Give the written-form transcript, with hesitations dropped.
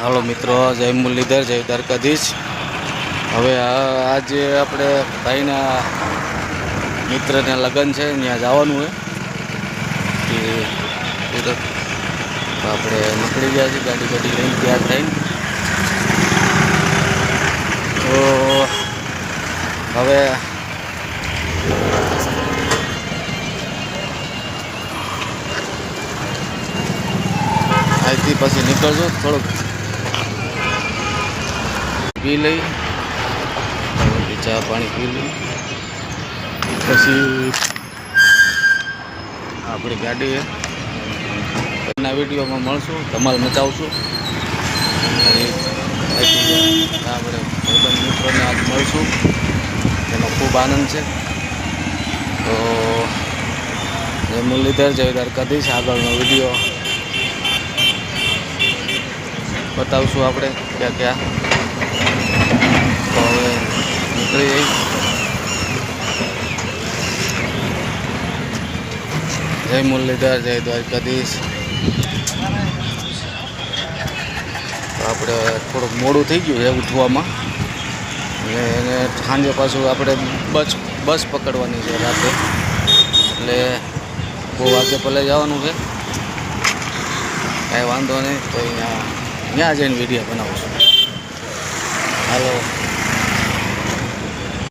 હાલો મિત્રો, જય મુરલીધર, જય દ્વારકાધીશ। હવે આજે આપણે ભાઈના મિત્રને લગ્ન છે, ત્યાં જવાનું હોય કે સુરત। આપણે નીકળી ગયા છીએ ગાડી લઈને તૈયાર થઈને। તો હવે અહીંથી પછી નીકળજો, થોડુંક પી લઈ, ચા પાણી પી લઈ, પછી આપણી ગાડી ના વિડીયોમાં મળશું, ધમાલ મચાવશું। આપણે ભાઈબંધ મિત્રોને આજ મળશું, એનો ખૂબ આનંદ છે। તો જય મુરલીધર, જય દ્વારકાધીશ। આગળનો વિડીયો બતાવશું આપણે ક્યાં ક્યાં। તો હવે નીકળી જઈ। જય મુરલીધર, જય દ્વારકાધીશ। તો આપણે થોડુંક મોડું થઈ ગયું છે ઉઠવામાં, અને સાંજે પાછું આપણે બસ પકડવાની છે રાતે, એટલે બહુ વાગે પહેલે જવાનું છે। કાંઈ વાંધો નહીં, તો ત્યાં જઈને વિડીયો બનાવશું। હાલો।